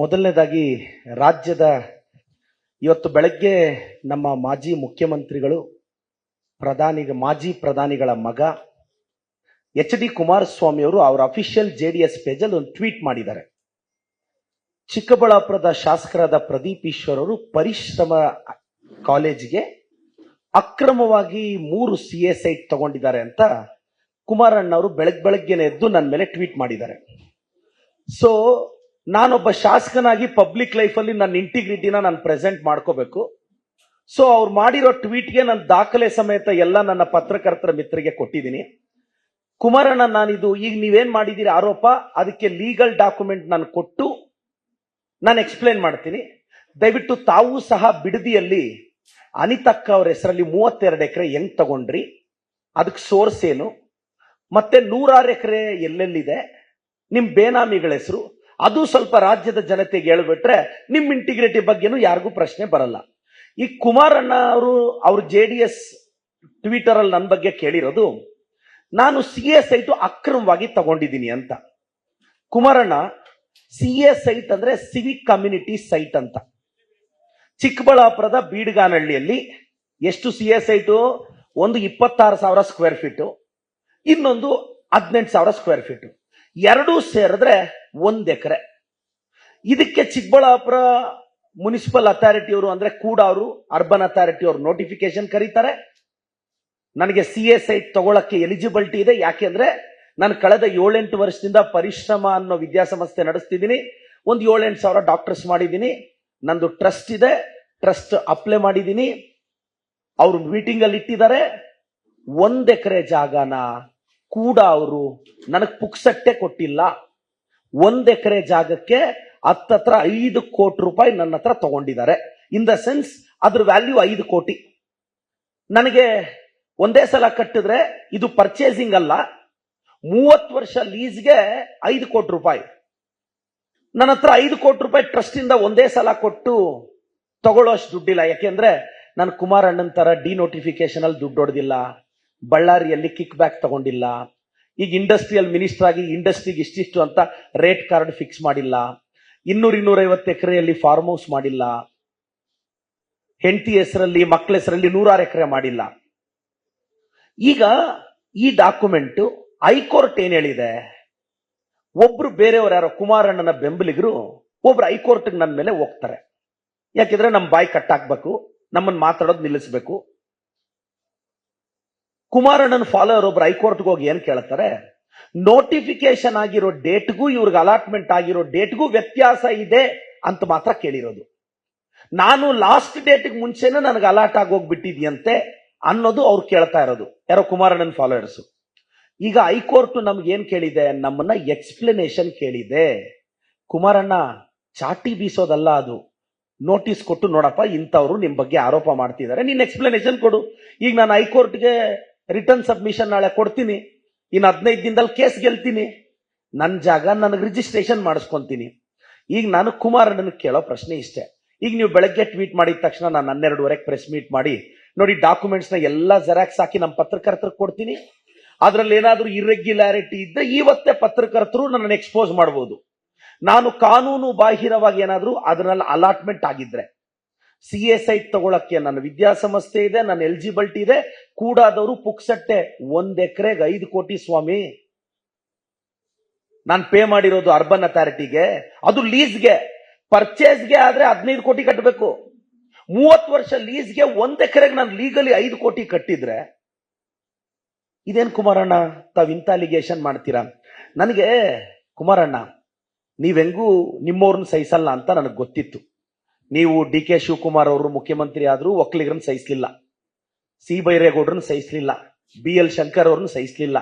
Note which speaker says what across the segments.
Speaker 1: ಮೊದಲನೇದಾಗಿ ರಾಜ್ಯದ ಇವತ್ತು ಬೆಳಗ್ಗೆ ನಮ್ಮ ಮಾಜಿ ಮುಖ್ಯಮಂತ್ರಿಗಳು ಮಾಜಿ ಪ್ರಧಾನಿಗಳ ಮಗ ಎಚ್.ಡಿ. ಕುಮಾರಸ್ವಾಮಿ ಅವರು ಅವರ ಅಫಿಷಿಯಲ್ JDS ಪೇಜಲ್ಲಿ ಒಂದು ಟ್ವೀಟ್ ಮಾಡಿದ್ದಾರೆ. ಚಿಕ್ಕಬಳ್ಳಾಪುರದ ಶಾಸಕರಾದ ಪ್ರದೀಪ್ ಈಶ್ವರ್ ಅವರು ಪರಿಶ್ರಮ ಕಾಲೇಜಿಗೆ ಅಕ್ರಮವಾಗಿ 3 CA ಸೈಟ್ ತಗೊಂಡಿದ್ದಾರೆ ಅಂತ ಕುಮಾರಣ್ಣ ಅವರು ಬೆಳಗ್ಗೆನೆ ಎದ್ದು ನನ್ನ ಮೇಲೆ ಟ್ವೀಟ್ ಮಾಡಿದ್ದಾರೆ. ಸೊ ನಾನೊಬ್ಬ ಶಾಸಕನಾಗಿ ಪಬ್ಲಿಕ್ ಲೈಫಲ್ಲಿ ನನ್ನ ಇಂಟಿಗ್ರಿಟಿನ ನಾನು ಪ್ರೆಸೆಂಟ್ ಮಾಡ್ಕೋಬೇಕು. ಸೊ ಅವ್ರು ಮಾಡಿರೋ ಟ್ವೀಟ್ಗೆ ನನ್ನ ದಾಖಲೆ ಸಮೇತ ಎಲ್ಲ ನನ್ನ ಪತ್ರಕರ್ತರ ಮಿತ್ರರಿಗೆ ಕೊಟ್ಟಿದ್ದೀನಿ. ಕುಮಾರಣ್ಣ, ನಾನಿದು ಈಗ ನೀವೇನ್ ಮಾಡಿದ್ದೀರಿ ಆರೋಪ, ಅದಕ್ಕೆ ಲೀಗಲ್ ಡಾಕ್ಯುಮೆಂಟ್ ನಾನು ಕೊಟ್ಟು ನಾನು ಎಕ್ಸ್ಪ್ಲೇನ್ ಮಾಡ್ತೀನಿ. ದಯವಿಟ್ಟು ತಾವು ಸಹ ಬಿಡದಿಯಲ್ಲಿ ಅನಿತಕ್ಕ ಅವ್ರ ಹೆಸರಲ್ಲಿ 32 ಎಕರೆ ಹೆಂಗ್ ತಗೊಂಡ್ರಿ, ಅದಕ್ಕೆ ಸೋರ್ಸ್ ಏನು, ಮತ್ತೆ 106 ಎಕರೆ ಎಲ್ಲೆಲ್ಲಿದೆ, ನಿಮ್ ಬೇನಾಮಿಗಳ ಹೆಸರು, ಅದು ಸ್ವಲ್ಪ ರಾಜ್ಯದ ಜನತೆಗೆ ಹೇಳ್ಬಿಟ್ರೆ ನಿಮ್ ಇಂಟಿಗ್ರಿಟಿ ಬಗ್ಗೆನೂ ಯಾರಿಗೂ ಪ್ರಶ್ನೆ ಬರಲ್ಲ. ಈ ಕುಮಾರಣ್ಣ ಅವರು ಅವ್ರ JDS ಟ್ವಿಟರ್ ಅಲ್ಲಿ ನನ್ನ ಬಗ್ಗೆ ಕೇಳಿರೋದು ನಾನು CA ಸೈಟ್ ಅಕ್ರಮವಾಗಿ ತಗೊಂಡಿದ್ದೀನಿ ಅಂತ. ಕುಮಾರಣ್ಣ, CA ಸೈಟ್ ಅಂದ್ರೆ ಸಿವಿಕ್ ಕಮ್ಯುನಿಟಿ ಸೈಟ್ ಅಂತ. ಚಿಕ್ಕಬಳ್ಳಾಪುರದ ಬೀಡ್ಗಾನಹಳ್ಳಿಯಲ್ಲಿ ಎಷ್ಟು CA ಸೈಟು? ಒಂದು 26,000 ಸ್ಕ್ವೇರ್ ಫೀಟು, ಇನ್ನೊಂದು 18,000 ಸ್ಕ್ವೇರ್ ಫೀಟು, ಎರಡೂ ಸೇರಿದ್ರೆ 1 ಎಕರೆ. ಇದಕ್ಕೆ ಚಿಕ್ಕಬಳ್ಳಾಪುರ ಮುನ್ಸಿಪಲ್ ಅಥಾರಿಟಿ ಅವರು ಅಂದ್ರೆ ಕೂಡ ಅವರು ಅರ್ಬನ್ ಅಥಾರಿಟಿ ಅವರು ನೋಟಿಫಿಕೇಶನ್ ಕರೀತಾರೆ. ನನಗೆ CA ಸೈಟ್ ತಗೊಳಕ್ಕೆ ಎಲಿಜಿಬಿಲಿಟಿ ಇದೆ. ಯಾಕೆಂದ್ರೆ ನಾನು ಕಳೆದ 7-8 ವರ್ಷದಿಂದ ಪರಿಶ್ರಮ ಅನ್ನೋ ವಿದ್ಯಾಸಂಸ್ಥೆ ನಡೆಸ್ತಿದ್ದೀನಿ. ಒಂದು 7-8 ಸಾವಿರ ಡಾಕ್ಟರ್ಸ್ ಮಾಡಿದ್ದೀನಿ. ನಂದು ಟ್ರಸ್ಟ್ ಇದೆ, ಟ್ರಸ್ಟ್ ಅಪ್ಲೈ ಮಾಡಿದ್ದೀನಿ. ಅವರು ಮೀಟಿಂಗ್ ಅಲ್ಲಿ ಇಟ್ಟಿದ್ದಾರೆ. 1 ಎಕರೆ ಜಾಗನ ಕೂಡ ಅವರು ನನಗೆ ಪುಕ್ಸಟ್ಟೆ ಕೊಟ್ಟಿಲ್ಲ. 1 ಎಕರೆ ಜಾಗಕ್ಕೆ ಹತ್ತತ್ರ 5 ಕೋಟಿ ರೂಪಾಯಿ ನನ್ನ ಹತ್ರ ತಗೊಂಡಿದ್ದಾರೆ. ಇನ್ ದ ಸೆನ್ಸ್ ಅದ್ರ ವ್ಯಾಲ್ಯೂ 5 ಕೋಟಿ. ನನಗೆ ಒಂದೇ ಸಲ ಕಟ್ಟಿದ್ರೆ ಇದು ಪರ್ಚೇಸಿಂಗ್ ಅಲ್ಲ, 30 ವರ್ಷ ಲೀಸ್ಗೆ 5 ಕೋಟಿ ರೂಪಾಯಿ. ನನ್ನ ಹತ್ರ 5 ಕೋಟಿ ರೂಪಾಯಿ ಟ್ರಸ್ಟ್ ಇಂದ ಒಂದೇ ಸಲ ಕೊಟ್ಟು ತಗೊಳ್ಳೋಷ್ಟು ದುಡ್ಡಿಲ್ಲ. ಯಾಕೆಂದ್ರೆ ನಾನು ಕುಮಾರಣ್ಣನ ತರ ಡಿನೋಟಿಫಿಕೇಶನ್ ಅಲ್ಲಿ ದುಡ್ಡು ಹೊಡೆದಿಲ್ಲ, ಬಳ್ಳಾರಿಯಲ್ಲಿ ಕಿಕ್ ಬ್ಯಾಕ್ ತಗೊಂಡಿಲ್ಲ, ಈಗ ಇಂಡಸ್ಟ್ರಿಯಲ್ ಮಿನಿಸ್ಟರ್ ಆಗಿ ಇಂಡಸ್ಟ್ರಿಗೆ ಇಷ್ಟಿಷ್ಟು ಅಂತ ರೇಟ್ ಕಾರ್ಡ್ ಫಿಕ್ಸ್ ಮಾಡಿಲ್ಲ, 200-250 ಎಕರೆಯಲ್ಲಿ ಫಾರ್ಮ್ ಹೌಸ್ ಮಾಡಿಲ್ಲ, ಹೆಂಡತಿ ಹೆಸರಲ್ಲಿ ಮಕ್ಕಳ ಹೆಸರಲ್ಲಿ 106 ಎಕರೆ ಮಾಡಿಲ್ಲ. ಈಗ ಈ ಡಾಕ್ಯುಮೆಂಟ್ ಹೈಕೋರ್ಟ್ ಏನ್ ಹೇಳಿದೆ, ಒಬ್ರು ಬೇರೆಯವರು ಯಾರೋ ಕುಮಾರಣ್ಣನ ಬೆಂಬಲಿಗರು ಒಬ್ರು ಹೈಕೋರ್ಟ್ ನನ್ನ ಮೇಲೆ ಹೋಗ್ತಾರೆ. ಯಾಕೆಂದ್ರೆ ನಮ್ ಬಾಯಿ ಕಟ್ಟಾಕ್ಬೇಕು, ನಮ್ಮನ್ನ ಮಾತಾಡೋದು ನಿಲ್ಲಿಸಬೇಕು. ಕುಮಾರಣ್ಣನ ಫಾಲೋವರ್ ಒಬ್ರು ಹೈಕೋರ್ಟ್ಗೆ ಹೋಗಿ ಏನ್ ಕೇಳ್ತಾರೆ, ನೋಟಿಫಿಕೇಶನ್ ಆಗಿರೋ ಡೇಟ್ಗೂ ಇವ್ರಿಗೆ ಅಲಾಟ್ಮೆಂಟ್ ಆಗಿರೋ ಡೇಟ್ಗೂ ವ್ಯತ್ಯಾಸ ಇದೆ ಅಂತ ಮಾತ್ರ ಕೇಳಿರೋದು. ನಾನು ಲಾಸ್ಟ್ ಡೇಟ್ಗೆ ಮುಂಚೆನೆ ನನಗೆ ಅಲಾಟ್ ಆಗೋಗ್ಬಿಟ್ಟಿದ್ಯಂತೆ ಅನ್ನೋದು ಅವ್ರು ಕೇಳ್ತಾ ಇರೋದು, ಯಾರೋ ಕುಮಾರಣ್ಣನ ಫಾಲೋವರ್ಸ್. ಈಗ ಹೈಕೋರ್ಟ್ ನಮ್ಗೆ ಏನ್ ಕೇಳಿದೆ, ನಮ್ಮನ್ನ ಎಕ್ಸ್ಪ್ಲನೇಷನ್ ಕೇಳಿದೆ. ಕುಮಾರಣ್ಣ, ಚಾಟಿ ಬೀಸೋದಲ್ಲ ಅದು. ನೋಟಿಸ್ ಕೊಟ್ಟು ನೋಡಪ್ಪ ಇಂಥವ್ರು ನಿಮ್ ಬಗ್ಗೆ ಆರೋಪ ಮಾಡ್ತಿದ್ದಾರೆ, ನೀನ್ ಎಕ್ಸ್ಪ್ಲನೇಷನ್ ಕೊಡು. ಈಗ ನಾನು ಹೈಕೋರ್ಟ್ಗೆ ರಿಟರ್ನ್ ಸಬ್ಮಿಷನ್ ನಾಳೆ ಕೊಡ್ತೀನಿ, ಇನ್ನು 15 ದಿನದಲ್ಲಿ ಕೇಸ್ ಗೆಲ್ತೀನಿ, ನನ್ನ ಜಾಗ ನನಗೆ ರಿಜಿಸ್ಟ್ರೇಷನ್ ಮಾಡಿಸ್ಕೊಂತೀನಿ. ಈಗ ನಾನು ಕುಮಾರಣ್ಣನ ಕೇಳೋ ಪ್ರಶ್ನೆ ಇಷ್ಟೇ. ಈಗ ನೀವು ಬೆಳಗ್ಗೆ ಟ್ವೀಟ್ ಮಾಡಿದ ತಕ್ಷಣ ನಾನು 12:30 ಪ್ರೆಸ್ ಮೀಟ್ ಮಾಡಿ ನೋಡಿ ಡಾಕ್ಯುಮೆಂಟ್ಸ್ ನ ಎಲ್ಲ ಜೆರಾಕ್ಸ್ ಹಾಕಿ ನಮ್ಮ ಪತ್ರಕರ್ತರಿಗೆ ಕೊಡ್ತೀನಿ. ಅದ್ರಲ್ಲಿ ಏನಾದ್ರೂ ಇರ್ರೆಗ್ಯುಲಾರಿಟಿ ಇದ್ರೆ ಇವತ್ತೇ ಪತ್ರಕರ್ತರು ನನ್ನನ್ನು ಎಕ್ಸ್ಪೋಸ್ ಮಾಡಬಹುದು. ನಾನು ಕಾನೂನು ಬಾಹಿರವಾಗಿ ಏನಾದ್ರೂ ಅದರಲ್ಲಿ ಅಲಾಟ್ಮೆಂಟ್ ಆಗಿದ್ರೆ, CA ಸೈಟ್ ತಗೊಳಕ್ಕೆ ನನ್ನ ವಿದ್ಯಾಸಂಸ್ಥೆ ಇದೆ, ನನ್ನ ಎಲಿಜಿಬಿಲಿಟಿ ಇದೆ, ಕೂಡಾದವರು ಪುಕ್ಸಟ್ಟೆ 1 ಎಕರೆಗೆ 5 ಕೋಟಿ ಸ್ವಾಮಿ ನಾನು ಪೇ ಮಾಡಿರೋದು ಅರ್ಬನ್ ಅಥಾರಿಟಿಗೆ. ಅದು ಲೀಸ್ಗೆ, ಪರ್ಚೇಸ್ಗೆ ಆದ್ರೆ 15 ಕೋಟಿ ಕಟ್ಟಬೇಕು. 30 ವರ್ಷ ಲೀಸ್ಗೆ 1 ಎಕರೆಗೆ ನಾನು ಲೀಗಲಿ 5 ಕೋಟಿ ಕಟ್ಟಿದ್ರೆ ಇದೇನ್ ಕುಮಾರಣ್ಣ ತಾವ್ ಇಂಥ ಅಲಿಗೇಷನ್ ಮಾಡ್ತೀರಾ? ನನಗೆ ಕುಮಾರಣ್ಣ, ನೀವೆಂಗೂ ನಿಮ್ಮವ್ರನ್ನ ಸಹಿಸಲ್ಲ ಅಂತ ನನಗೆ ಗೊತ್ತಿತ್ತು. ನೀವು DK ಶಿವಕುಮಾರ್ ಅವರು ಮುಖ್ಯಮಂತ್ರಿ ಆದ್ರೂ ಒಕ್ಕಲಿಗರನ್ನ ಸಹಿಸ್ಲಿಲ್ಲ, ಸಿ ಬೈರೇಗೌಡ್ರನ್ನ ಸಹಿಸ್ಲಿಲ್ಲ, BL ಶಂಕರ್ ಅವ್ರನ್ನ ಸಹಿಸ್ಲಿಲ್ಲ,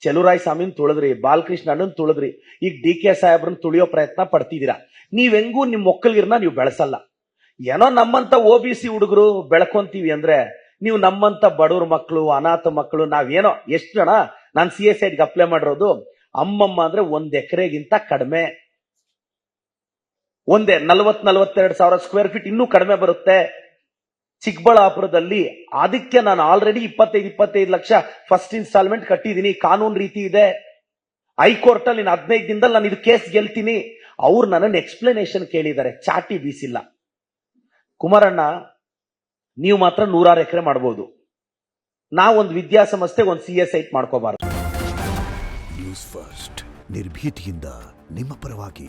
Speaker 1: ಚೆಲುರಾಯ ಸ್ವಾಮಿನ ತುಳಿದ್ರಿ, ಬಾಲಕೃಷ್ಣ ಅಣ್ಣನ್ ತುಳಿದ್ರಿ, ಈಗ DK ಸಾಹೇಬ್ರನ್ನ ತುಳಿಯೋ ಪ್ರಯತ್ನ ಪಡ್ತಿದ್ದೀರಾ. ನೀವೆಂಗೂ ನಿಮ್ ಒಕ್ಕಲಿಗರನ್ನ ನೀವು ಬೆಳೆಸಲ್ಲ. ಏನೋ ನಮ್ಮಂತ OBC ಹುಡುಗರು ಬೆಳ್ಕೊಂತೀವಿ ಅಂದ್ರೆ ನೀವು ನಮ್ಮಂತ ಬಡವ್ರ ಮಕ್ಕಳು, ಅನಾಥ ಮಕ್ಕಳು, ನಾವೇನೋ ಎಷ್ಟು ಜನ ನಾನು CA ಸೈಟ್ಗೆ ಅಪ್ಲೈ ಮಾಡಿರೋದು ಅಮ್ಮಮ್ಮ ಅಂದ್ರೆ 1 ಎಕರೆಗಿಂತ ಕಡಿಮೆ, ಒಂದೇ 40-42 ಸಾವಿರ ಸ್ಕ್ವೇರ್ ಫೀಟ್, ಇನ್ನೂ ಕಡಿಮೆ ಬರುತ್ತೆ ಚಿಕ್ಕಬಳ್ಳಾಪುರದಲ್ಲಿ. ಅದಕ್ಕೆ ನಾನು ಆಲ್ರೆಡಿ 25 ಲಕ್ಷ ಫಸ್ಟ್ ಇನ್ಸ್ಟಾಲ್ಮೆಂಟ್ ಕಟ್ಟಿದ್ದೀನಿ. ಕಾನೂನು ರೀತಿ ಇದೆ. ಹೈಕೋರ್ಟ್ ಅಲ್ಲಿ 15 ದಿನದಲ್ಲಿ ನಾನು ಇದು ಕೇಸ್ ಗೆಲ್ತೀನಿ. ಅವ್ರು ನನ್ನನ್ನು ಎಕ್ಸ್ಪ್ಲನೇಷನ್ ಕೇಳಿದ್ದಾರೆ, ಚಾಟಿ ಬೀಸಿಲ್ಲ. ಕುಮಾರಣ್ಣ, ನೀವು ಮಾತ್ರ 106 ಎಕರೆ ಮಾಡ್ಬೋದು, ನಾವೊಂದು ವಿದ್ಯಾಸಂಸ್ಥೆಗೆ ಒಂದು CS ಸೈಟ್ ಮಾಡ್ಕೋಬಾರ್ದು.
Speaker 2: ನ್ಯೂಸ್ ಫಸ್ಟ್ ನಿರ್ಭೀತಿಯಿಂದ ನಿಮ್ಮ ಪರವಾಗಿ.